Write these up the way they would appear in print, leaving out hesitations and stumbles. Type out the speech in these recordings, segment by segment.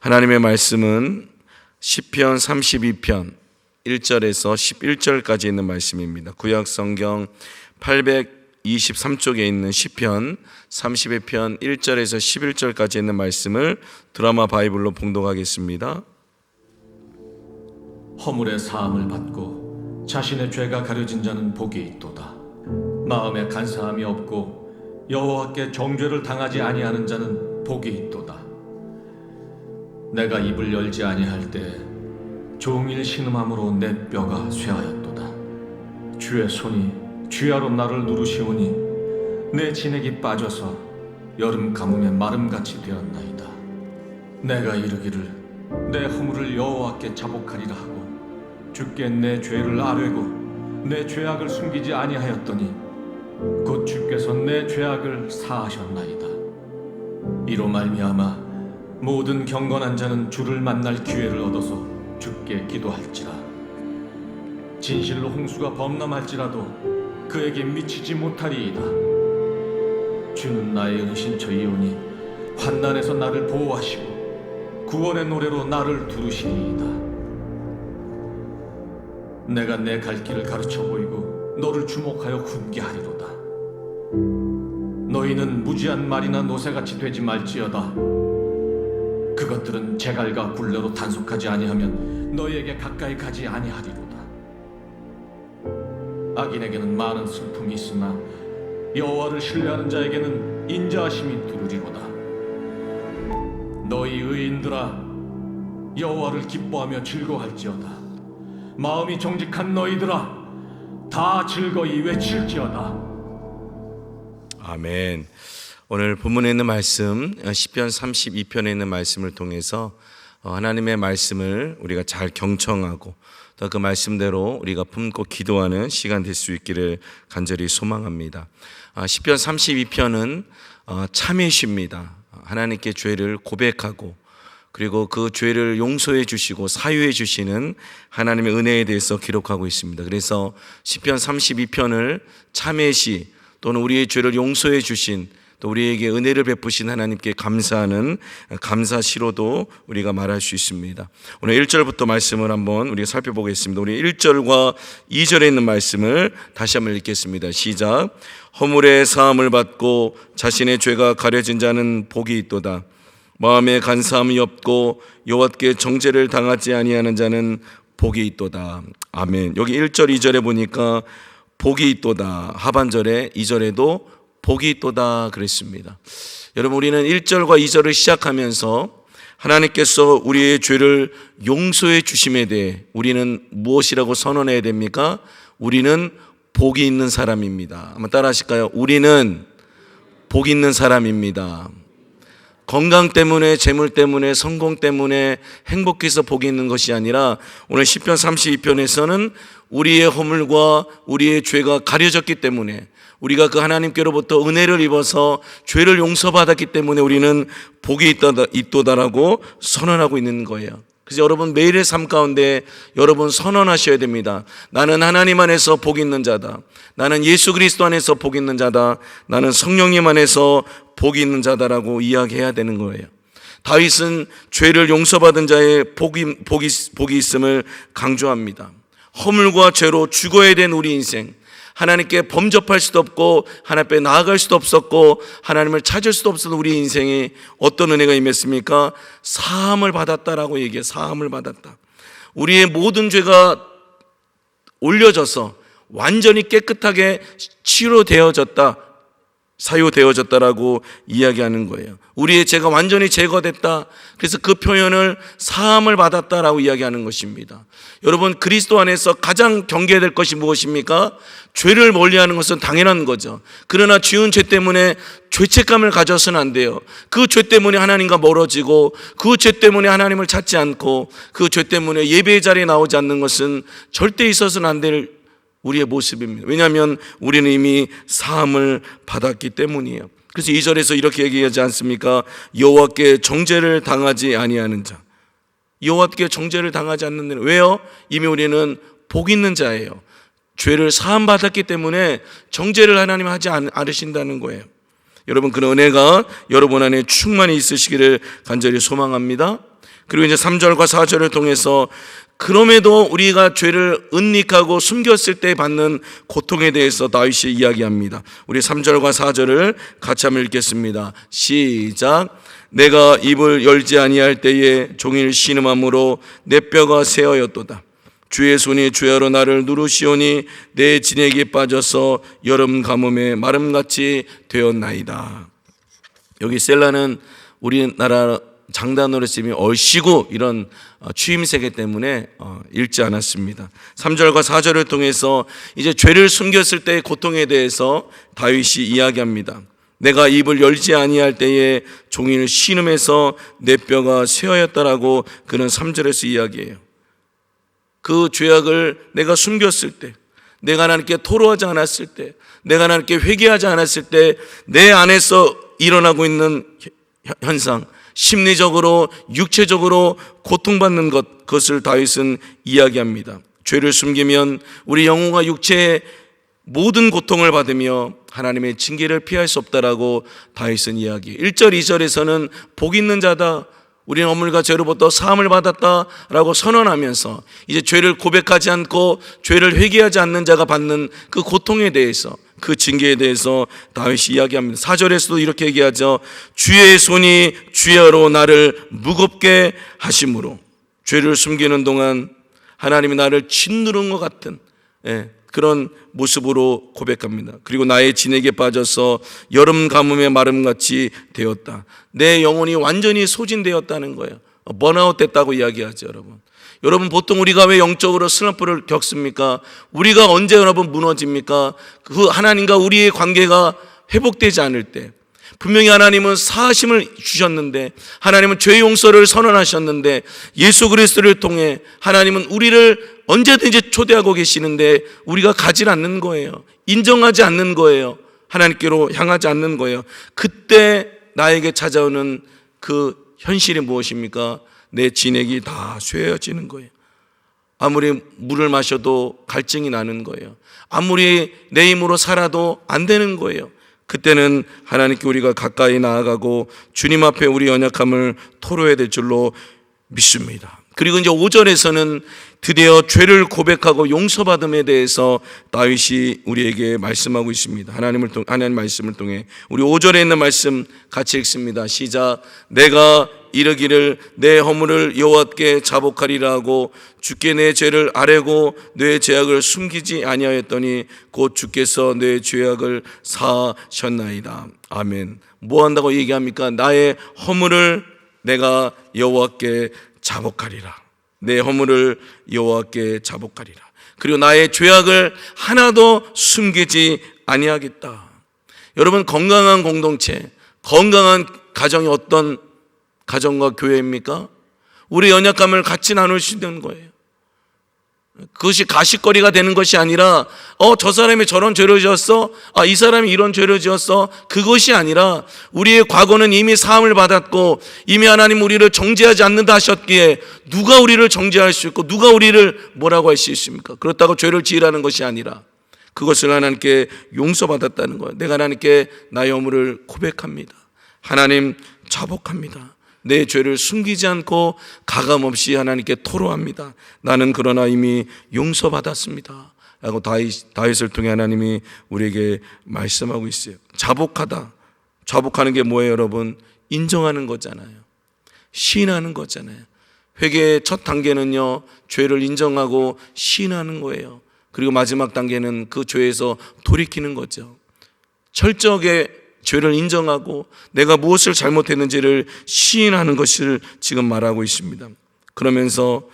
하나님의 말씀은 시편 32편 1절에서 11절까지 있는 말씀입니다. 구약 성경 823쪽에 있는 시편 32편 1절에서 11절까지 있는 말씀을 드라마 바이블로 봉독하겠습니다. 허물의 사함을 받고 자신의 죄가 가려진 자는 복이 있도다. 마음에 간사함이 없고 여호와께 정죄를 당하지 아니하는 자는 복이 있도다. 내가 입을 열지 아니할 때 종일 신음함으로 내 뼈가 쇠하였도다. 주의 손이 쥐하로 나를 누르시오니 내 진액이 빠져서 여름 가뭄에 마름같이 되었나이다. 내가 이르기를 내 허물을 여호와께 자복하리라 하고 주께 내 죄를 아뢰고 내 죄악을 숨기지 아니하였더니 곧 주께서 내 죄악을 사하셨나이다. 이로 말미암아 모든 경건한 자는 주를 만날 기회를 얻어서 주께 기도할지라. 진실로 홍수가 범람할지라도 그에게 미치지 못하리이다. 주는 나의 은신처이오니 환난에서 나를 보호하시고 구원의 노래로 나를 두르시리이다. 내가 내 갈 길을 가르쳐 보이고 너를 주목하여 굳게 하리로다. 너희는 무지한 말이나 노새같이 되지 말지어다. 그것들은 제갈과 굴레로 단속하지 아니하면 너희에게 가까이 가지 아니하리로다. 악인에게는 많은 슬픔이 있으나 여호와를 신뢰하는 자에게는 인자하심이 두루리로다. 너희 의인들아, 여호와를 기뻐하며 즐거워할지어다. 마음이 정직한 너희들아, 다 즐거이 외칠지어다. 아멘. 오늘 본문에 있는 말씀 시편 32편에 있는 말씀을 통해서 하나님의 말씀을 우리가 잘 경청하고 또 그 말씀대로 우리가 품고 기도하는 시간 될 수 있기를 간절히 소망합니다. 시편 32편은 참회 시입니다. 하나님께 죄를 고백하고 그리고 그 죄를 용서해 주시고 사유해 주시는 하나님의 은혜에 대해서 기록하고 있습니다. 그래서 시편 32편을 참회 시 또는 우리의 죄를 용서해 주신 또 우리에게 은혜를 베푸신 하나님께 감사하는 감사시로도 우리가 말할 수 있습니다. 오늘 1절부터 말씀을 한번 우리가 살펴보겠습니다. 우리 1절과 2절에 있는 말씀을 다시 한번 읽겠습니다. 시작. 허물의 사함을 받고 자신의 죄가 가려진 자는 복이 있도다. 마음에 간사함이 없고 여호와께 정죄를 당하지 아니하는 자는 복이 있도다. 아멘. 여기 1절 2절에 보니까 복이 있도다. 하반절에 2절에도 복이 있도다 그랬습니다. 여러분, 우리는 1절과 2절을 시작하면서 하나님께서 우리의 죄를 용서해 주심에 대해 우리는 무엇이라고 선언해야 됩니까? 우리는 복이 있는 사람입니다. 한번 따라 하실까요? 우리는 복이 있는 사람입니다. 건강 때문에, 재물 때문에, 성공 때문에 행복해서 복이 있는 것이 아니라 오늘 시편 32편에서는 우리의 허물과 우리의 죄가 가려졌기 때문에 우리가 그 하나님께로부터 은혜를 입어서 죄를 용서받았기 때문에 우리는 복이 있도다라고 선언하고 있는 거예요. 그래서 여러분, 매일의 삶 가운데 여러분 선언하셔야 됩니다. 나는 하나님 안에서 복 있는 자다. 나는 예수 그리스도 안에서 복 있는 자다. 나는 성령님 안에서 복이 있는 자다라고 이야기해야 되는 거예요. 다윗은 죄를 용서받은 자의 복이 있음을 강조합니다. 허물과 죄로 죽어야 된 우리 인생, 하나님께 범접할 수도 없고 하나님 앞에 나아갈 수도 없었고 하나님을 찾을 수도 없었던 우리 인생에 어떤 은혜가 임했습니까? 사함을 받았다라고 얘기해요. 사함을 받았다. 우리의 모든 죄가 올려져서 완전히 깨끗하게 치료되어졌다, 사유되어졌다라고 이야기하는 거예요. 우리의 죄가 완전히 제거됐다. 그래서 그 표현을 사함을 받았다라고 이야기하는 것입니다. 여러분, 그리스도 안에서 가장 경계해야 될 것이 무엇입니까? 죄를 멀리하는 것은 당연한 거죠. 그러나 지은 죄 때문에 죄책감을 가져서는 안 돼요. 그 죄 때문에 하나님과 멀어지고 그 죄 때문에 하나님을 찾지 않고 그 죄 때문에 예배의 자리에 나오지 않는 것은 절대 있어서는 안 될 우리의 모습입니다. 왜냐하면 우리는 이미 사함을 받았기 때문이에요. 그래서 2절에서 이렇게 얘기하지 않습니까? 여호와께 정죄를 당하지 아니하는 자. 여호와께 정죄를 당하지 않는 자는 왜요? 이미 우리는 복 있는 자예요. 죄를 사함 받았기 때문에 정죄를 하나님 하지 않으신다는 거예요. 여러분, 그런 은혜가 여러분 안에 충만히 있으시기를 간절히 소망합니다. 그리고 이제 3절과 4절을 통해서 그럼에도 우리가 죄를 은닉하고 숨겼을 때 받는 고통에 대해서 다윗이 이야기합니다. 우리 3절과 4절을 같이 한번 읽겠습니다. 시작. 내가 입을 열지 아니할 때에 종일 신음함으로 내 뼈가 새어였도다. 주의 손이 주야로 나를 누르시오니 내 진액이 빠져서 여름 가뭄에 마름같이 되었나이다. 여기 셀라는 우리나라 장단 노래팀이 얼씨구 이런 추임새기 때문에 읽지 않았습니다. 3절과 4절을 통해서 이제 죄를 숨겼을 때의 고통에 대해서 다윗이 이야기합니다. 내가 입을 열지 아니할 때에 종일 신음해서 내 뼈가 쇠하였다라고 그는 3절에서 이야기해요. 그 죄악을 내가 숨겼을 때, 내가 하나님께 토로하지 않았을 때, 내가 하나님께 회개하지 않았을 때 내 안에서 일어나고 있는 현상, 심리적으로 육체적으로 고통받는 그것을 다윗은 이야기합니다. 죄를 숨기면 우리 영혼과 육체의 모든 고통을 받으며 하나님의 징계를 피할 수 없다라고 다윗은 이야기해요. 1절 2절에서는 복 있는 자다, 우리는 허물과 죄로부터 사함을 받았다라고 선언하면서 이제 죄를 고백하지 않고 죄를 회개하지 않는 자가 받는 그 고통에 대해서, 그 징계에 대해서 다윗이 이야기합니다. 4절에서도 이렇게 얘기하죠. 주의 손이 주야로 나를 무겁게 하심으로. 죄를 숨기는 동안 하나님이 나를 짓누른 것 같은 그런 모습으로 고백합니다. 그리고 나의 진액에 빠져서 여름 가뭄에 마름같이 되었다. 내 영혼이 완전히 소진되었다는 거예요. 번아웃 됐다고 이야기하죠, 여러분. 여러분, 보통 우리가 왜 영적으로 슬럼프를 겪습니까? 우리가 언제 여러분 무너집니까? 그 하나님과 우리의 관계가 회복되지 않을 때. 분명히 하나님은 사하심을 주셨는데, 하나님은 죄 용서를 선언하셨는데, 예수 그리스도를 통해 하나님은 우리를 언제든지 초대하고 계시는데 우리가 가지 않는 거예요. 인정하지 않는 거예요. 하나님께로 향하지 않는 거예요. 그때 나에게 찾아오는 그 현실이 무엇입니까? 내 진액이 다 쇠해지는 거예요. 아무리 물을 마셔도 갈증이 나는 거예요. 아무리 내 힘으로 살아도 안 되는 거예요. 그때는 하나님께 우리가 가까이 나아가고 주님 앞에 우리 연약함을 토로해야 될 줄로 믿습니다. 그리고 이제 5절에서는 드디어 죄를 고백하고 용서받음에 대해서 다윗이 우리에게 말씀하고 있습니다. 하나님 말씀을 통해 우리 5절에 있는 말씀 같이 읽습니다. 시작. 내가 이르기를 내 허물을 여호와께 자복하리라 하고 주께 내 죄를 아뢰고 내 죄악을 숨기지 아니하였더니 곧 주께서 내 죄악을 사하셨나이다. 아멘. 뭐 한다고 얘기합니까? 나의 허물을 내가 여호와께 자복하리라. 내 허물을 여호와께 자복하리라. 그리고 나의 죄악을 하나도 숨기지 아니하겠다. 여러분, 건강한 공동체, 건강한 가정이 어떤 가정과 교회입니까? 우리 연약감을 같이 나눌 수 있는 거예요. 그것이 가십거리가 되는 것이 아니라 저 사람이 저런 죄를 지었어, 이 사람이 이런 죄를 지었어, 그것이 아니라 우리의 과거는 이미 사함을 받았고 이미 하나님 우리를 정죄하지 않는다 하셨기에 누가 우리를 정죄할 수 있고 누가 우리를 뭐라고 할 수 있습니까? 그렇다고 죄를 지으라는 것이 아니라 그것을 하나님께 용서받았다는 거예요. 내가 하나님께 나의 허물을 고백합니다. 하나님, 자복합니다. 내 죄를 숨기지 않고 가감없이 하나님께 토로합니다. 나는 그러나 이미 용서받았습니다 라고 다윗을 통해 하나님이 우리에게 말씀하고 있어요. 자복하다. 자복하는 게 뭐예요, 여러분? 인정하는 거잖아요. 시인하는 거잖아요. 회개의 첫 단계는요, 죄를 인정하고 시인하는 거예요. 그리고 마지막 단계는 그 죄에서 돌이키는 거죠. 철저하게 죄를 인정하고 내가 무엇을 잘못했는지를 시인하는 것을 지금 말하고 있습니다. 그러면서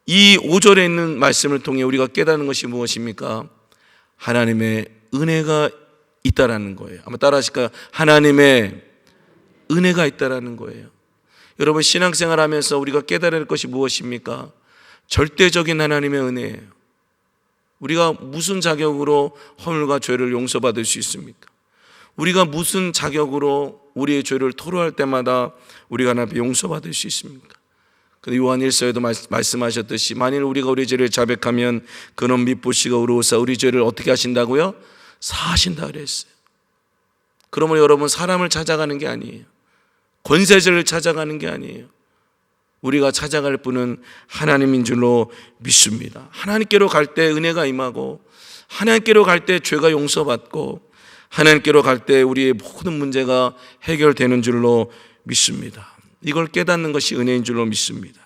이 5절에 있는 말씀을 통해 우리가 깨닫는 것이 무엇입니까? 하나님의 은혜가 있다라는 거예요. 한번 따라 하실까요? 하나님의 은혜가 있다라는 거예요. 여러분, 신앙생활 하면서 우리가 깨달아야 할 것이 무엇입니까? 절대적인 하나님의 은혜예요. 우리가 무슨 자격으로 허물과 죄를 용서받을 수 있습니까? 우리가 무슨 자격으로 우리의 죄를 토로할 때마다 우리가 하나님 앞에 용서받을 수 있습니까? 근데 요한 1서에도 말씀하셨듯이 만일 우리가 우리 죄를 자백하면 그는 미쁘시고 의로우사 우리 죄를 어떻게 하신다고요? 사하신다 그랬어요. 그러면 여러분, 사람을 찾아가는 게 아니에요. 권세자를 찾아가는 게 아니에요. 우리가 찾아갈 분은 하나님인 줄로 믿습니다. 하나님께로 갈 때 은혜가 임하고, 하나님께로 갈 때 죄가 용서받고, 하나님께로 갈 때 우리의 모든 문제가 해결되는 줄로 믿습니다. 이걸 깨닫는 것이 은혜인 줄로 믿습니다.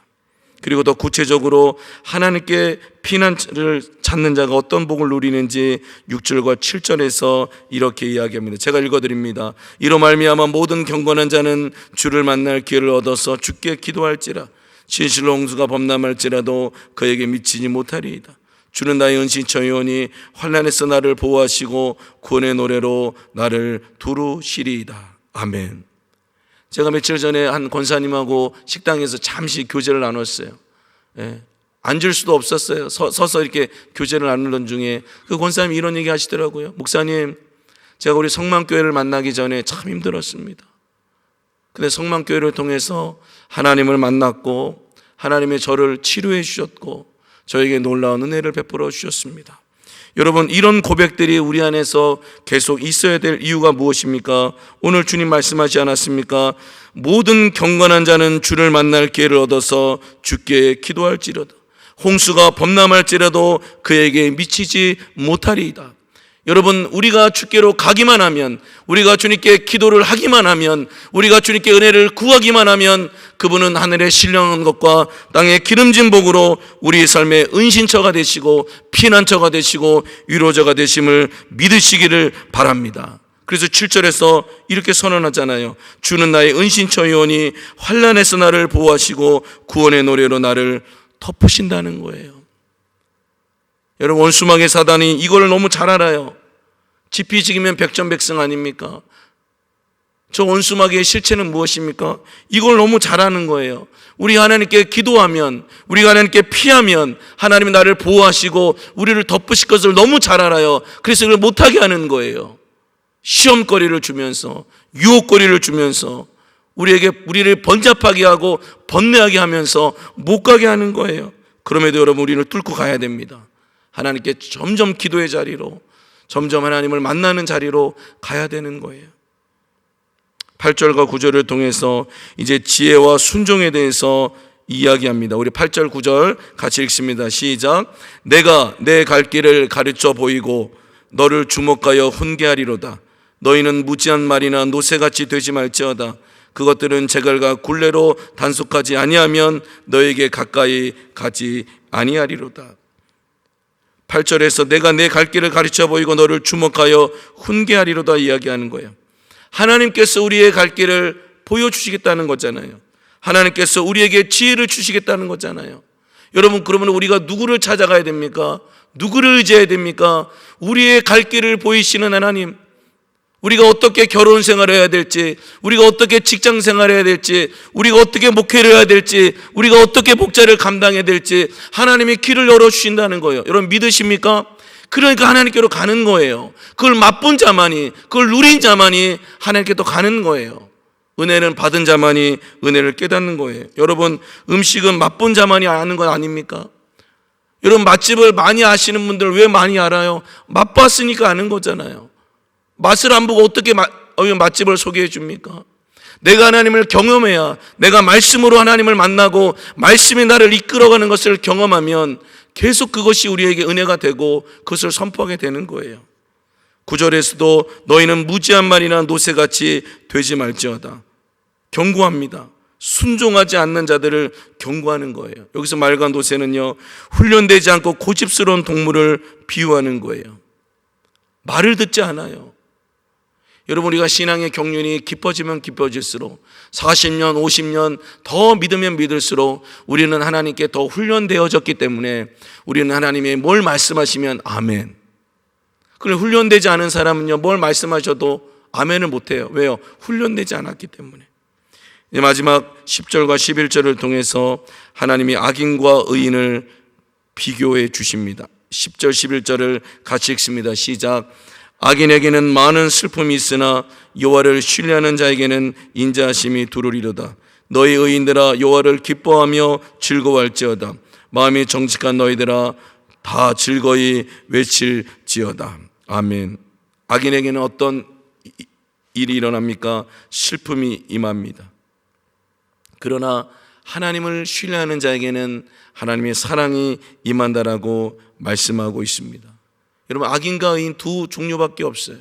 그리고 더 구체적으로 하나님께 피난처를 찾는 자가 어떤 복을 누리는지 6절과 7절에서 이렇게 이야기합니다. 제가 읽어드립니다. 이로 말미암아 모든 경건한 자는 주를 만날 기회를 얻어서 주께 기도할지라. 진실로 홍수가 범람할지라도 그에게 미치지 못하리이다. 주는 나의 은신처이오니 환난에서 나를 보호하시고 구원의 노래로 나를 두루시리이다. 아멘. 제가 며칠 전에 한 권사님하고 식당에서 잠시 교제를 나눴어요. 앉을 수도 없었어요. 서서 이렇게 교제를 나누던 중에 그 권사님이 이런 얘기 하시더라고요. 목사님, 제가 우리 성만교회를 만나기 전에 참 힘들었습니다. 근데 성만교회를 통해서 하나님을 만났고 하나님의 저를 치료해 주셨고 저에게 놀라운 은혜를 베풀어 주셨습니다. 여러분, 이런 고백들이 우리 안에서 계속 있어야 될 이유가 무엇입니까? 오늘 주님 말씀하지 않았습니까? 모든 경건한 자는 주를 만날 기회를 얻어서 주께 기도할지라도 홍수가 범람할지라도 그에게 미치지 못하리이다. 여러분, 우리가 주께로 가기만 하면, 우리가 주님께 기도를 하기만 하면, 우리가 주님께 은혜를 구하기만 하면 그분은 하늘에 신령한 것과 땅의 기름진 복으로 우리의 삶의 은신처가 되시고 피난처가 되시고 위로자가 되심을 믿으시기를 바랍니다. 그래서 7절에서 이렇게 선언하잖아요. 주는 나의 은신처이오니 환난에서 나를 보호하시고 구원의 노래로 나를 덮으신다는 거예요. 여러분, 원수마귀 사단이 이걸 너무 잘 알아요. 지피지기면 백전백승 아닙니까? 저 원수마귀의 실체는 무엇입니까? 이걸 너무 잘 아는 거예요. 우리 하나님께 기도하면, 우리가 하나님께 피하면 하나님이 나를 보호하시고 우리를 덮으실 것을 너무 잘 알아요. 그래서 그걸 못하게 하는 거예요. 시험거리를 주면서, 유혹거리를 주면서 우리를 번잡하게 하고 번뇌하게 하면서 못 가게 하는 거예요. 그럼에도 여러분, 우리는 뚫고 가야 됩니다. 하나님께 점점 기도의 자리로, 점점 하나님을 만나는 자리로 가야 되는 거예요. 8절과 9절을 통해서 이제 지혜와 순종에 대해서 이야기합니다. 우리 8절 9절 같이 읽습니다. 시작. 내가 내 갈 길을 가르쳐 보이고 너를 주목하여 훈계하리로다. 너희는 무지한 말이나 노새같이 되지 말지어다. 그것들은 제갈과 굴레로 단속하지 아니하면 너에게 가까이 가지 아니하리로다. 8절에서 내가 내 갈 길을 가르쳐 보이고 너를 주목하여 훈계하리로다 이야기하는 거예요. 하나님께서 우리의 갈 길을 보여주시겠다는 거잖아요. 하나님께서 우리에게 지혜를 주시겠다는 거잖아요. 여러분, 그러면 우리가 누구를 찾아가야 됩니까? 누구를 의지해야 됩니까? 우리의 갈 길을 보이시는 하나님, 우리가 어떻게 결혼 생활을 해야 될지, 우리가 어떻게 직장 생활을 해야 될지, 우리가 어떻게 목회를 해야 될지, 우리가 어떻게 목자를 감당해야 될지 하나님이 길을 열어주신다는 거예요. 여러분, 믿으십니까? 그러니까 하나님께로 가는 거예요. 그걸 맛본 자만이, 그걸 누린 자만이 하나님께 또 가는 거예요. 은혜는 받은 자만이 은혜를 깨닫는 거예요. 여러분, 음식은 맛본 자만이 아는 건 아닙니까? 여러분, 맛집을 많이 아시는 분들 왜 많이 알아요? 맛봤으니까 아는 거잖아요. 맛을 안 보고 어떻게 맛집을 소개해 줍니까? 내가 하나님을 경험해야, 내가 말씀으로 하나님을 만나고 말씀이 나를 이끌어가는 것을 경험하면 계속 그것이 우리에게 은혜가 되고 그것을 선포하게 되는 거예요. 9절에서도 너희는 무지한 말이나 노새같이 되지 말지어다. 경고합니다. 순종하지 않는 자들을 경고하는 거예요. 여기서 말과 노새는요, 훈련되지 않고 고집스러운 동물을 비유하는 거예요. 말을 듣지 않아요. 여러분, 우리가 신앙의 경륜이 깊어지면 깊어질수록 40년, 50년 더 믿으면 믿을수록 우리는 하나님께 더 훈련되어졌기 때문에 우리는 하나님이 뭘 말씀하시면 아멘. 그런데 훈련되지 않은 사람은요, 뭘 말씀하셔도 아멘을 못해요. 왜요? 훈련되지 않았기 때문에. 이제 마지막 10절과 11절을 통해서 하나님이 악인과 의인을 비교해 주십니다. 10절 11절을 같이 읽습니다. 시작. 악인에게는 많은 슬픔이 있으나 여호와를 신뢰하는 자에게는 인자하심이 두루리로다. 너희 의인들아, 여호와를 기뻐하며 즐거워할지어다. 마음이 정직한 너희들아, 다 즐거이 외칠지어다. 아멘. 악인에게는 어떤 일이 일어납니까? 슬픔이 임합니다. 그러나 하나님을 신뢰하는 자에게는 하나님의 사랑이 임한다라고 말씀하고 있습니다. 여러분, 악인과 의인 두 종류밖에 없어요.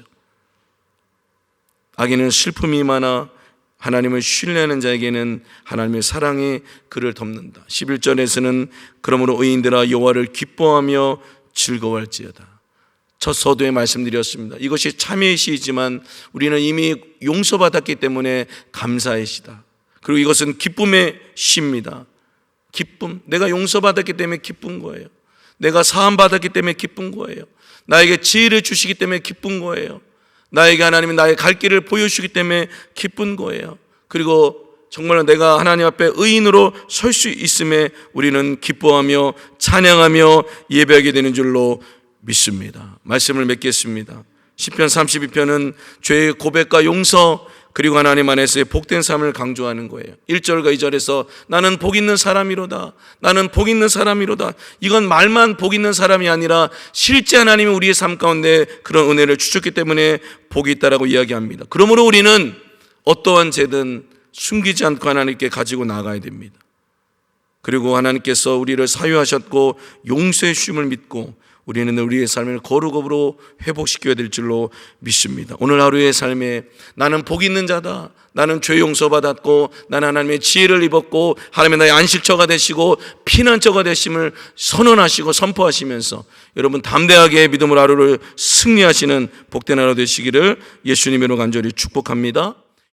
악인은 슬픔이 많아 하나님을 신뢰하는 자에게는 하나님의 사랑이 그를 덮는다. 11절에서는 그러므로 의인들아 여호와를 기뻐하며 즐거워할지어다. 첫 서두에 말씀드렸습니다. 이것이 참회의 시이지만 우리는 이미 용서받았기 때문에 감사의 시다. 그리고 이것은 기쁨의 시입니다. 기쁨, 내가 용서받았기 때문에 기쁜 거예요. 내가 사함받았기 때문에 기쁜 거예요. 나에게 지혜를 주시기 때문에 기쁜 거예요. 나에게 하나님은 나의 갈 길을 보여주시기 때문에 기쁜 거예요. 그리고 정말로 내가 하나님 앞에 의인으로 설 수 있음에 우리는 기뻐하며 찬양하며 예배하게 되는 줄로 믿습니다. 말씀을 맺겠습니다. 시편 32편은 죄의 고백과 용서 그리고 하나님 안에서의 복된 삶을 강조하는 거예요. 1절과 2절에서 나는 복 있는 사람이로다. 나는 복 있는 사람이로다. 이건 말만 복 있는 사람이 아니라 실제 하나님이 우리의 삶 가운데 그런 은혜를 주셨기 때문에 복이 있다라고 이야기합니다. 그러므로 우리는 어떠한 죄든 숨기지 않고 하나님께 가지고 나가야 됩니다. 그리고 하나님께서 우리를 사유하셨고 용서해 주심을 믿고 우리는 우리의 삶을 거룩으로 회복시켜야 될 줄로 믿습니다. 오늘 하루의 삶에 나는 복 있는 자다. 나는 죄 용서받았고 나는 하나님의 지혜를 입었고 하나님의 나의 안식처가 되시고 피난처가 되심을 선언하시고 선포하시면서 여러분 담대하게 믿음으로 하루를 승리하시는 복된 하루 되시기를 예수님으로 간절히 축복합니다.